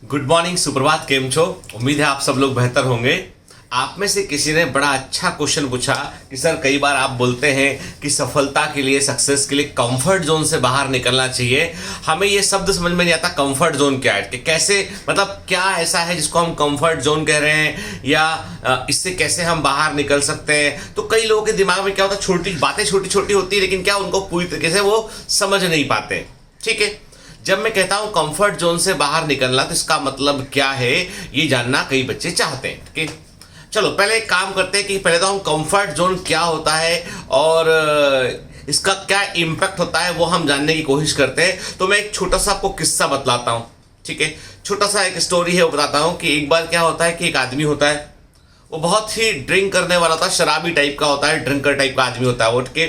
Good morning, सुप्रभात, केम छो। उम्मीद है आप सब लोग बेहतर होंगे। आप में से किसी ने बड़ा अच्छा क्वेश्चन पूछा कि सर कई बार आप बोलते हैं कि सफलता के लिए, सक्सेस के लिए कंफर्ट जोन से बाहर निकलना चाहिए। हमें ये शब्द समझ में नहीं आता कंफर्ट जोन क्या है, कि कैसे, मतलब क्या ऐसा है जिसको हम कंफर्ट जोन कह रहे हैं, या इससे कैसे हम बाहर निकल सकते हैं। तो कई लोगों के दिमाग में क्या होता है, छोटी बातें छोटी छोटी होती है, लेकिन क्या उनको पूरी तरीके से वो समझ नहीं पाते। ठीक है, जब मैं कहता हूं कंफर्ट जोन से बाहर निकलना, तो इसका मतलब क्या है ये जानना कई बच्चे चाहते हैं। ठीक है, चलो पहले एक काम करते हैं कि पहले तो हम कंफर्ट जोन क्या होता है और इसका क्या इम्पैक्ट होता है वो हम जानने की कोशिश करते हैं। तो मैं एक छोटा सा आपको किस्सा बतलाता हूं। ठीक है, छोटा सा एक स्टोरी है वो बताता हूं कि एक बार क्या होता है कि एक आदमी होता है, वो बहुत ही ड्रिंक करने वाला होता है, शराबी टाइप का होता है, ड्रिंकर टाइप का आदमी होता है उठ के।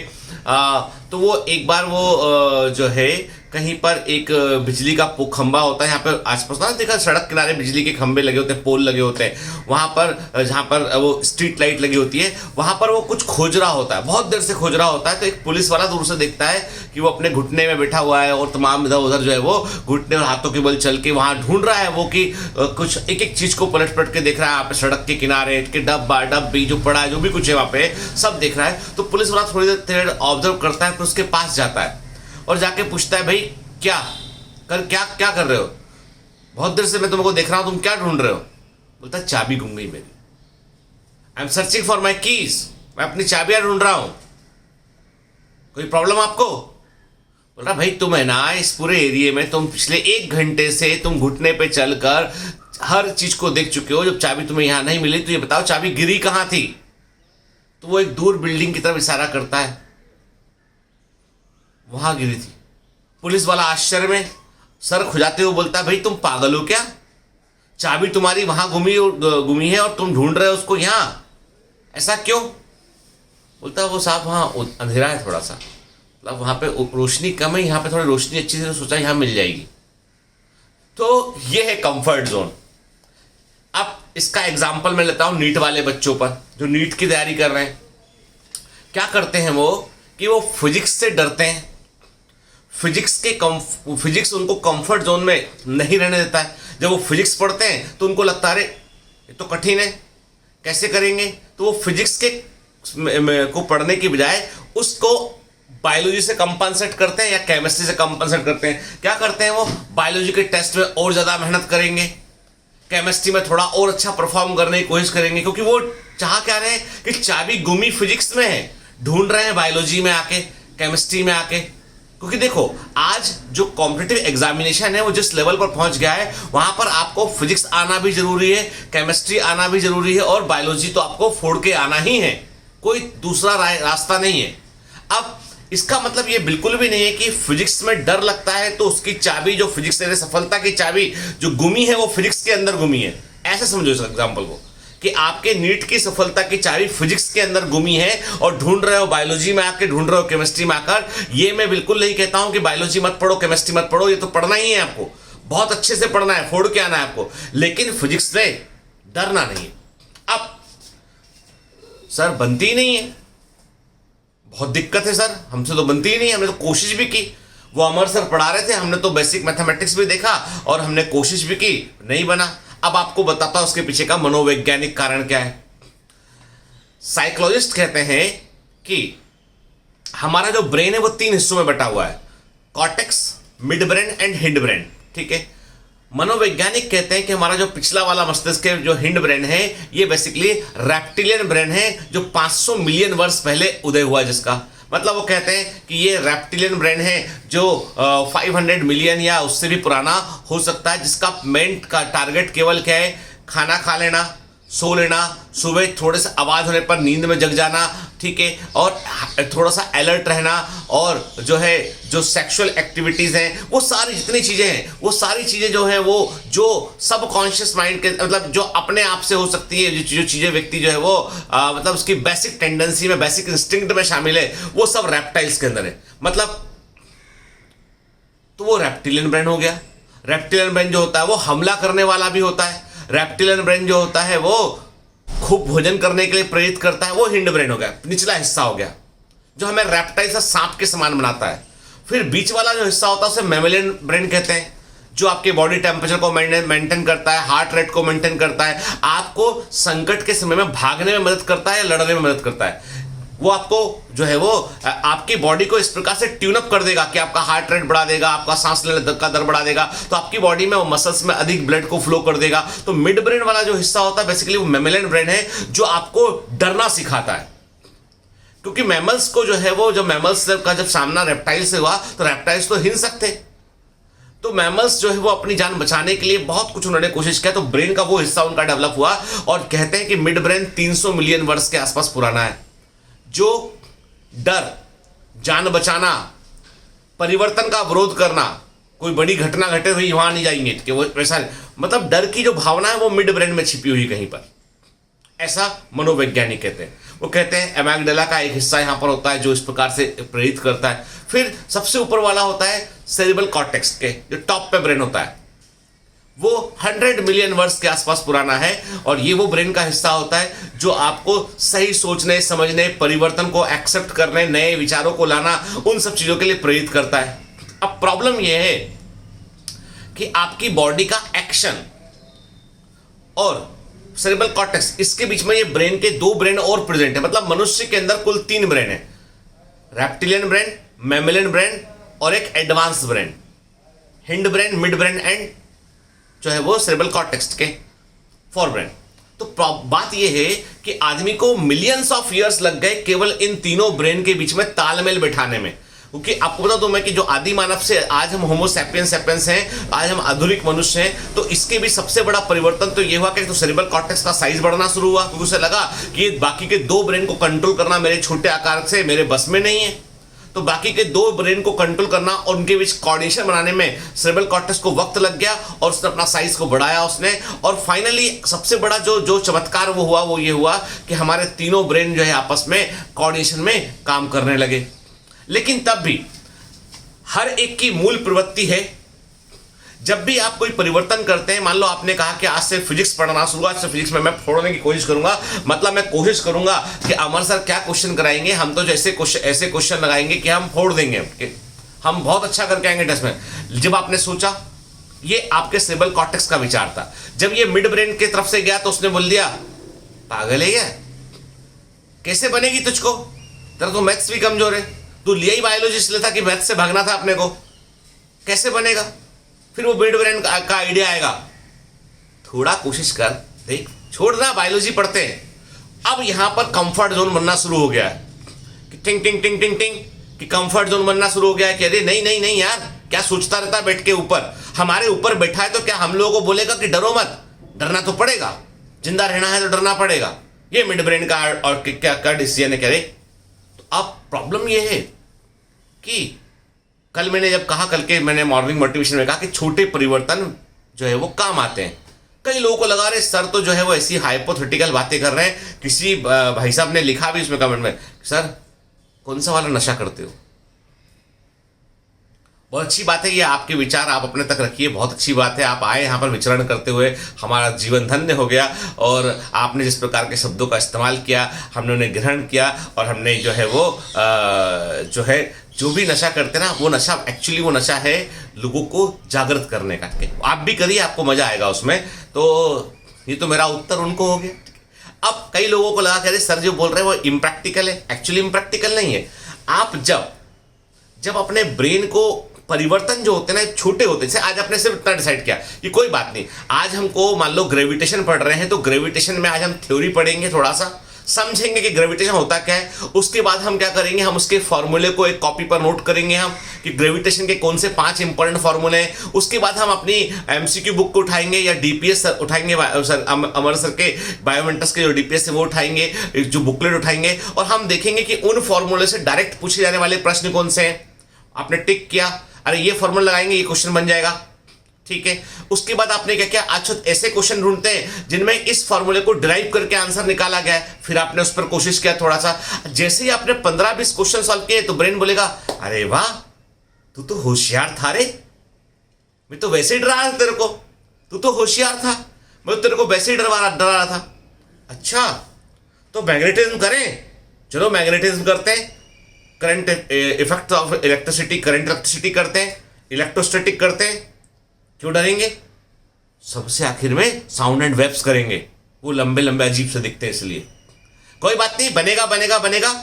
तो वो एक बार वो जो है कहीं पर एक बिजली का खंबा होता है, यहाँ पर आसपास ना देखा, सड़क किनारे बिजली के खंबे लगे होते हैं, पोल लगे होते हैं, वहाँ पर जहाँ पर वो स्ट्रीट लाइट लगी होती है, वहाँ पर वो कुछ खोज रहा होता है, बहुत देर से खोज रहा होता है। तो एक पुलिस वाला दूर से देखता है कि वो अपने घुटने में बैठा हुआ है और तमाम इधर उधर जो है वो घुटने और हाथों के बल चल के वहाँ ढूंढ रहा है वो कि कुछ एक एक चीज को पलट पलट के देख रहा है। यहाँ पे सड़क के किनारे के डब्बी जो पड़ा है, जो भी कुछ है वहाँ पे सब देख रहा है। तो पुलिस वाला थोड़ी देर ऑब्जर्व करता है, फिर उसके पास जाता है और जाके पूछता है, भाई क्या क्या कर रहे हो? बहुत देर से मैं तुमको देख रहा हूं, तुम क्या ढूंढ रहे हो? बोलता है चाबी गुम गई मेरी, I am searching for my keys, मैं अपनी चाबियां ढूंढ रहा हूं, कोई प्रॉब्लम आपको? बोल रहा भाई तुम है ना इस पूरे एरिया में तुम पिछले 1 घंटे से तुम घुटने पे चलकर हर चीज को देख चुके हो, जब चाबी तुम्हें यहां नहीं मिली तो ये बताओ चाबी गिरी कहां थी? तो वो एक दूर बिल्डिंग की तरफ इशारा करता है, वहां गिरी थी। पुलिस वाला आश्चर्य में सर खुजाते हुए बोलता है, भाई तुम पागल हो क्या? चाबी तुम्हारी वहां गुमी है और तुम ढूंढ रहे हो उसको यहां, ऐसा क्यों? बोलता है वो साहब वहां अंधेरा है थोड़ा सा, मतलब वहां पे रोशनी कम है, यहाँ पे थोड़ी रोशनी अच्छी से सोचा यहां मिल जाएगी। तो ये है कंफर्ट जोन। अब इसका एग्जाम्पल मैं लेता हूं नीट वाले बच्चों पर, जो नीट की तैयारी कर रहे हैं। क्या करते हैं वो कि वो फिजिक्स से डरते हैं, फिजिक्स उनको कंफर्ट जोन में नहीं रहने देता है। जब वो फिजिक्स पढ़ते हैं तो उनको लगता है अरे ये तो कठिन है, कैसे करेंगे? तो वो फिजिक्स के को पढ़ने की बजाय उसको बायोलॉजी से कंपनसेट करते हैं या केमिस्ट्री से कंपनसेट करते हैं। क्या करते हैं वो बायोलॉजी के टेस्ट में और ज़्यादा मेहनत करेंगे, केमिस्ट्री में थोड़ा और अच्छा परफॉर्म करने की कोशिश करेंगे, क्योंकि वो चाह क्या रहे हैं कि चाबी गुमी फिजिक्स में है, ढूंढ रहे हैं बायोलॉजी में आके, केमिस्ट्री में आके। क्योंकि देखो आज जो कॉम्पिटिटिव एग्जामिनेशन है वो जिस लेवल पर पहुंच गया है, वहां पर आपको फिजिक्स आना भी जरूरी है, केमिस्ट्री आना भी जरूरी है, और बायोलॉजी तो आपको फोड़ के आना ही है, कोई दूसरा रास्ता नहीं है। अब इसका मतलब ये बिल्कुल भी नहीं है कि फिजिक्स में डर लगता है तो उसकी चाबी, जो फिजिक्स से सफलता की चाबी जो गुमी है, वो फिजिक्स के अंदर गुमी है। ऐसे समझो इस एग्जाम्पल को कि आपके नीट की सफलता की चाबी फिजिक्स के अंदर गुमी है और ढूंढ रहे हो बायोलॉजी में आकर, ढूंढ रहे हो केमिस्ट्री में आकर। ये मैं बिल्कुल नहीं कहता हूं कि बायोलॉजी मत पढ़ो, केमिस्ट्री मत पढ़ो, ये तो पढ़ना ही है आपको, बहुत अच्छे से पढ़ना है, फोड़ के आना है आपको, लेकिन फिजिक्स से डरना नहीं है। अब सर बनती ही नहीं है, बहुत दिक्कत है सर, हमसे तो बनती ही नहीं है, हमने तो कोशिश भी की, वो अमर सर पढ़ा रहे थे, हमने तो बेसिक मैथमेटिक्स भी देखा और हमने कोशिश भी की, नहीं बना। अब आपको बताता हूं उसके पीछे का मनोवैज्ञानिक कारण क्या है। साइकोलॉजिस्ट कहते हैं कि हमारा जो ब्रेन है वो 3 हिस्सों में बटा हुआ है, cortex, mid brain and hind brain. ठीक है, मनोवैज्ञानिक कहते हैं कि हमारा जो पिछला वाला मस्तिष्क है, जो हिंड ब्रेन है, ये बेसिकली रेप्टिलियन ब्रेन है, जो 500 मिलियन वर्ष पहले उदय हुआ, जिसका मतलब वो कहते हैं कि ये रेप्टिलियन ब्रेन है जो 500 मिलियन या उससे भी पुराना हो सकता है, जिसका मेन का टारगेट केवल क्या है, खाना खा लेना, सो लेना, सुबह थोड़े से आवाज़ होने पर नींद में जग जाना, ठीक है, और थोड़ा सा अलर्ट रहना, और जो है जो सेक्सुअल एक्टिविटीज़ हैं, वो सारी जितनी चीज़ें हैं, वो सारी चीज़ें जो हैं वो जो सबकॉन्शियस माइंड के, मतलब जो अपने आप से हो सकती है, जो चीज़ें व्यक्ति जो है वो मतलब उसकी बेसिक टेंडेंसी में, बेसिक इंस्टिंक्ट में शामिल है, वो सब रेप्टाइल्स के अंदर है। मतलब तो वो रेप्टिलियन ब्रेन हो गया। रेप्टिलियन ब्रेन जो होता है वो हमला करने वाला भी होता है। रेप्टिलियन ब्रेन जो होता है वो खूब भोजन करने के लिए प्रेरित करता है, वो हिंड ब्रेन हो गया, निचला हिस्सा हो गया, जो हमें रेप्टाइल से सांप के समान बनाता है। फिर बीच वाला जो हिस्सा होता है उसे मैमेलियन ब्रेन कहते हैं, जो आपके बॉडी टेम्परेचर को मेंटेन करता है, हार्ट रेट को मेंटेन करता है, आपको संकट के समय में भागने में मदद करता है या लड़ने में मदद करता है। वो आपको जो है वो आपकी बॉडी को इस प्रकार से ट्यून अप कर देगा कि आपका हार्ट रेट बढ़ा देगा, आपका सांस लेने का दर बढ़ा देगा, तो आपकी बॉडी में वो मसल्स में अधिक ब्लड को फ्लो कर देगा। तो मिड ब्रेन वाला जो हिस्सा होता है बेसिकली वो मैमेलियन ब्रेन है, जो आपको डरना सिखाता है। क्योंकि मैमल्स को जो है वो, जब मैमल्स का जब सामना रेप्टाइल से हुआ तो रेप्टाइल्स तो हिंसक थे, तो मैमल्स जो है वो अपनी जान बचाने के लिए बहुत कुछ उन्होंने कोशिश किया, तो ब्रेन का वो हिस्सा उनका डेवलप हुआ। और कहते हैं कि मिड ब्रेन 300 मिलियन वर्ष के आसपास पुराना है, जो डर, जान बचाना, परिवर्तन का विरोध करना, कोई बड़ी घटना घटे हुई वहां नहीं जाएंगे कि वो वैसा, मतलब डर की जो भावना है वो मिड ब्रेन में छिपी हुई कहीं पर, ऐसा मनोवैज्ञानिक कहते हैं। वो कहते हैं एमागडाला का एक हिस्सा यहां पर होता है जो इस प्रकार से प्रेरित करता है। फिर सबसे ऊपर वाला होता है सेरिब्रल कॉर्टेक्स के, जो टॉप पे ब्रेन होता है, वो 100 मिलियन वर्ष के आसपास पुराना है, और ये वो ब्रेन का हिस्सा होता है जो आपको सही सोचने, समझने, परिवर्तन को एक्सेप्ट करने, नए विचारों को लाना, उन सब चीजों के लिए प्रेरित करता है। अब प्रॉब्लम यह है कि आपकी बॉडी का एक्शन और सेरिब्रल कॉर्टेक्स, इसके बीच में ये ब्रेन के 2 ब्रेन और प्रेजेंट है। मतलब मनुष्य के अंदर कुल 3 ब्रेन है, रेप्टिलियन ब्रेन, मैमेलियन ब्रेन और एक advance brain, hind brain, mid brain and जो है वो सेरिब्रल कॉर्टेक्स के 4 ब्रेन। तो बात यह है कि आदमी को मिलियंस ऑफ ईयर्स लग गए केवल इन तीनों ब्रेन के बीच में तालमेल बैठाने में। क्योंकि आपको बता दूं मैं कि जो आदि मानव से आज हम होमो सैपियंस हैं, आज हम आधुनिक मनुष्य हैं, तो इसके भी सबसे बड़ा परिवर्तन तो ये हुआ कि तो सेरिब्रल कॉर्टेक्स का साइज बढ़ना शुरू हुआ, क्योंकि उसे लगा कि बाकी के 2 ब्रेन को कंट्रोल करना मेरे छोटे आकार से मेरे बस में नहीं है। तो बाकी के 2 ब्रेन को कंट्रोल करना और उनके बीच कोऑर्डिनेशन बनाने में सेरिब्रल कॉर्टेक्स को वक्त लग गया, और उसने अपना साइज को बढ़ाया उसने। और फाइनली सबसे बड़ा जो चमत्कार वो हुआ, वो ये हुआ कि हमारे तीनों ब्रेन जो है आपस में कोऑर्डिनेशन में काम करने लगे। लेकिन तब भी हर एक की मूल प्रवृत्ति है, जब भी आप कोई परिवर्तन करते हैं, मान लो आपने कहा कि आज से फिजिक्स पढ़ना शुरू, आज से फिजिक्स में मैं फोड़ने की कोशिश करूंगा, मतलब मैं कोशिश करूंगा कि अमर सर क्या क्वेश्चन कराएंगे, हम तो जैसे ऐसे क्वेश्चन लगाएंगे कि हम फोड़ देंगे, हम बहुत अच्छा करके आएंगे टेस्ट में। जब आपने सोचा, ये आपके सेरिब्रल कॉर्टेक्स का विचार था। जब ये मिड ब्रेन की तरफ से गया तो उसने बोल दिया, पागल है क्या, कैसे बनेगी तुझको, तेरा तो मैथ्स भी कमजोर है, तू लिया ही बायोलॉजी इसलिए था कि मैथ्स से भागना था अपने को, कैसे बनेगा। फिर वो मिड ब्रेन का आइडिया आएगा, थोड़ा कोशिश कर देख, छोड़ना बायोलॉजी पढ़ते हैं। अब यहां पर कंफर्ट जोन बनना शुरू हो गया है कि टिंग टिंग टिंग टिंग टिंग, कि कंफर्ट जोन बनना शुरू हो गया है कि अरे नहीं नहीं नहीं यार, क्या सोचता रहता है बैठ के ऊपर, हमारे ऊपर बैठा है तो क्या हम लोगों को बोलेगा कि डरो मत, डरना तो पड़ेगा, जिंदा रहना है तो डरना पड़ेगा। ये मिड ब्रेन का और क्या डिसीजन है, कह रहे। तो अब प्रॉब्लम ये है कि कल मैंने जब कहा, कल के मैंने मॉर्निंग मोटिवेशन में कहा कि छोटे परिवर्तन जो है वो काम आते हैं। कई लोगों को लगा रहे सर तो जो है वो ऐसी हाइपोथेटिकल बातें कर रहे हैं। किसी भाई साहब ने लिखा भी उसमें कमेंट में, सर कौन सा वाला नशा करते हो। बहुत अच्छी बात है, ये आपके विचार आप अपने तक रखिए, बहुत अच्छी बात है। आप आए यहाँ पर विचरण करते हुए, हमारा जीवन धन्य हो गया। और आपने जिस प्रकार के शब्दों का इस्तेमाल किया, हमने उन्हें ग्रहण किया, और हमने जो है वो जो है जो भी नशा करते ना, वो नशा एक्चुअली वो नशा है लोगों को जागृत करने का। आप भी करिए, आपको मजा आएगा उसमें। तो ये तो मेरा उत्तर उनको हो गया। अब कई लोगों को लगा कि अरे सर जो बोल रहे हैं वो इम्प्रैक्टिकल है। एक्चुअली इम्प्रैक्टिकल नहीं है। आप जब अपने ब्रेन को परिवर्तन जो होते हैं ना छोटे होते हैं, जैसे आज आपने सिर्फ इतना डिसाइड किया कि कोई बात नहीं, आज हमको मान लो ग्रेविटेशन पढ़ रहे हैं, तो ग्रेविटेशन में आज हम थ्योरी पढ़ेंगे, थोड़ा सा समझेंगे कि ग्रेविटेशन होता क्या है। उसके बाद हम क्या करेंगे, हम उसके फॉर्मूले को एक कॉपी पर नोट करेंगे हम कि ग्रेविटेशन के कौन से 5 इंपॉर्टेंट फॉर्मूले हैं। उसके बाद हम अपनी एमसीक्यू बुक को उठाएंगे या डीपीएस उठाएंगे, अमर सर के बायोमेंटस के जो डीपीएस है वो उठाएंगे, जो बुकलेट उठाएंगे, और हम देखेंगे कि उन फॉर्मूले से डायरेक्ट पूछे जाने वाले प्रश्न कौन से हैं। आपने टिक किया, अरे ये फॉर्मूला लगाएंगे, ये क्वेश्चन बन जाएगा, ठीक है। उसके बाद आपने क्या किया, अच्छा ऐसे क्वेश्चन ढूंढते हैं जिनमें इस फॉर्मूले को डिराइव करके आंसर निकाला गया है। फिर आपने उस पर कोशिश किया थोड़ा सा। जैसे ही आपने 15-20 क्वेश्चन सॉल्व किए तो ब्रेन बोलेगा, अरे वाह तू तो होशियार था रे, मैं तो वैसे ही डरा रहा था तेरे को, तू तो होशियार था, मैं तो तेरे को वैसे ही डरा रहा था। अच्छा तो मैग्नेटिज्म करें, चलो मैग्नेटिज्म करते हैं, current effect of electricity, current electricity करते हैं, इलेक्ट्रोस्टैटिक करते हैं, क्यों डरेंगे? सबसे आखिर में साउंड एंड वेव्स करेंगे, वो लंबे लंबे अजीब से दिखते हैं, इसलिए कोई बात नहीं, बनेगा बनेगा बनेगा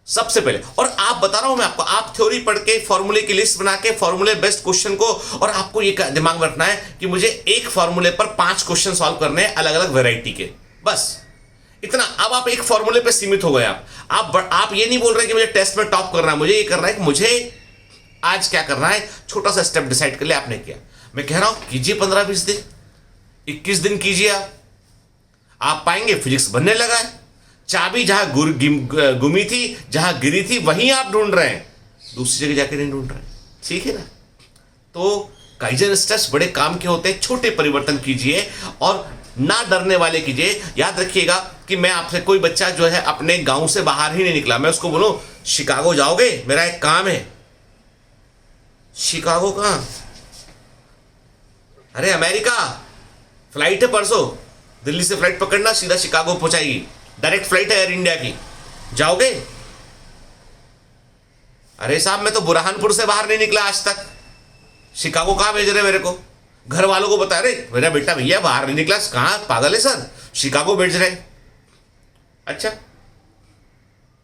सबसे पहले। और आप बता रहा हूं मैं आपको, आप थ्योरी पढ़ के फॉर्मूले की लिस्ट बना के फॉर्मूले बेस्ड क्वेश्चन को, और आपको ये दिमाग में रखना है कि मुझे एक फॉर्मूले पर 5 क्वेश्चन सॉल्व करने हैं अलग अलग वैरायटी के, बस इतना। अब आप एक फॉर्मूले पे सीमित हो गए। आप ये नहीं बोल रहे कि मुझे टेस्ट में टॉप करना है, मुझे ये करना है कि मुझे आज क्या करना है, छोटा सा स्टेप डिसाइड कर लिया आपने किया। मैं कह रहा हूं कीजिए 15-20 दिन, 21 दिन कीजिए, आप पाएंगे फिजिक्स बनने लगा है। चाबी जहां गुमी थी, जहां गिरी थी, वहीं आप ढूंढ रहे हैं, दूसरी जगह जाके नहीं ढूंढ रहे, ठीक है ना? तो काइजन स्टेप्स बड़े काम के होते हैं, छोटे परिवर्तन कीजिए और ना डरने वाले कीजिए। याद रखिएगा कि मैं आपसे, कोई बच्चा जो है अपने गांव से बाहर ही नहीं निकला, मैं उसको बोलूं शिकागो जाओगे, मेरा एक काम है। शिकागो कहां? अरे अमेरिका, फ्लाइट है परसों, दिल्ली से फ्लाइट पकड़ना, सीधा शिकागो पहुंचाएगी, डायरेक्ट फ्लाइट है एयर इंडिया की, जाओगे? अरे साहब मैं तो बुरहानपुर से बाहर नहीं निकला आज तक, शिकागो कहां भेज रहे मेरे को? घर वालों को बता रहे मेरा बेटा भैया बाहर नहीं निकला, कहां पागल है सर, शिकागो भेज रहे। अच्छा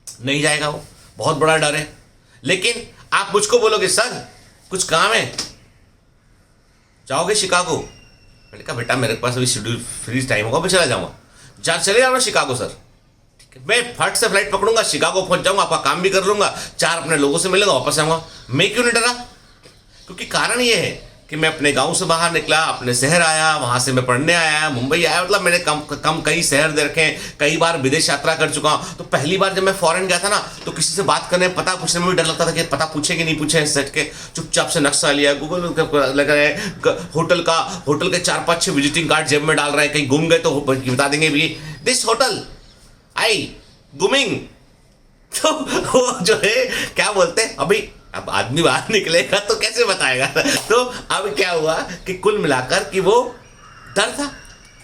नहीं जाएगा, वो बहुत बड़ा डर है। लेकिन आप मुझको बोलोगे सर कुछ काम है, जाओगे शिकागो? मैंने कहा बेटा मेरे पास अभी शेड्यूल फ्री टाइम होगा, मैं चला जाऊंगा। चले जाओ शिकागो सर, ठीक है, मैं फट से फ्लाइट पकड़ूंगा, शिकागो पहुंच जाऊंगा, आपका काम भी कर लूंगा, 4 अपने लोगों से मिलूंगा, वापस आऊंगा। मैं क्यों नहीं डरा? क्योंकि कारण ये है कि मैं अपने गांव से बाहर निकला, अपने शहर आया, वहां से मैं पढ़ने आया, मुंबई आया, मतलब मैंने कम कई शहर देखे, कई बार विदेश यात्रा कर चुका हूं। तो पहली बार जब मैं फॉरेन गया था ना, तो किसी से बात करने, पता पूछने में भी डर लगता था कि पता पूछे कि नहीं पूछे। सेट के चुपचाप से नक्शा लिया, गूगल लग रहा है, होटल के 4-5-6 विजिटिंग कार्ड जेब में डाल रहे हैं, कहीं गुम गए तो बता देंगे भी दिस होटल आई गुमिंग। तो वो जो है क्या बोलते हैं, अभी अब आदमी बाहर निकलेगा तो कैसे बताएगा? तो अब क्या हुआ कि कुल मिलाकर कि वो डर था।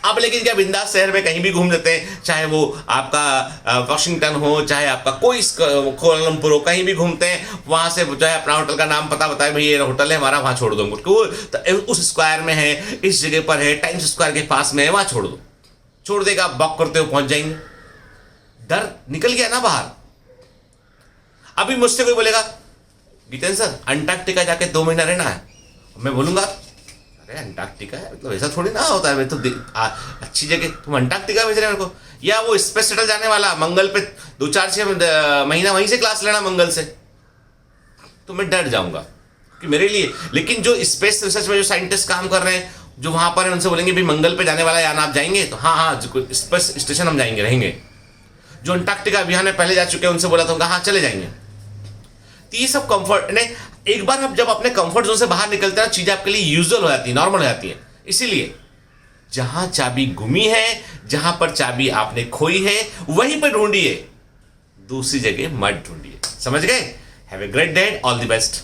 अब लेकिन क्या बिंदास शहर में कहीं भी घूम लेते हैं, चाहे वो आपका वाशिंगटन हो, चाहे आपका कोई कोलंबुर हो, कहीं भी घूमते हैं, वहां से जो है अपना होटल का नाम पता बताए, भाई ये होटल है हमारा, वहां छोड़ दो मुझको, तो उस स्क्वायर में है, इस जगह पर है, टाइम्स स्क्वायर के पास में है, वहां छोड़ दो, छोड़ देगा, आप वॉक करते हुए पहुंच जाएंगे। डर निकल गया ना बाहर। अभी मुझसे कोई बोलेगा गीतेंद्र सर अंटार्कटिका जाके 2 महीना रहना है, मैं बोलूंगा अरे अंटार्कटिका है, मतलब ऐसा थोड़ी ना होता है, मैं तो अच्छी जगह, तुम अंटार्कटिका भेज रहे हैं मेरे को? या वो स्पेस शटल जाने वाला मंगल पे 2-4-6 महीना वहीं से क्लास लेना मंगल से, तो मैं डर जाऊंगा कि मेरे लिए। लेकिन जो स्पेस रिसर्च में जो साइंटिस्ट काम कर रहे हैं, जो वहां पर है, उनसे बोलेंगे भी मंगल पे जाने वाला यान आप जाएंगे, तो हाँ स्पेस स्टेशन हम जाएंगे, रहेंगे। जो अंटार्कटिका अभियान में पहले जा चुके हैं उनसे बोला तो हाँ चले जाएंगे। तो ये सब कंफर्ट ने, एक बार आप जब अपने कंफर्ट जोन से बाहर निकलते हैं, चीजें आपके लिए यूजुअल हो जाती है, नॉर्मल हो जाती है। इसीलिए जहां चाबी गुमी है, जहां पर चाबी आपने खोई है, वहीं पर ढूंढिए, दूसरी जगह मत ढूंढिए। समझ गए? Have a great day, all the best.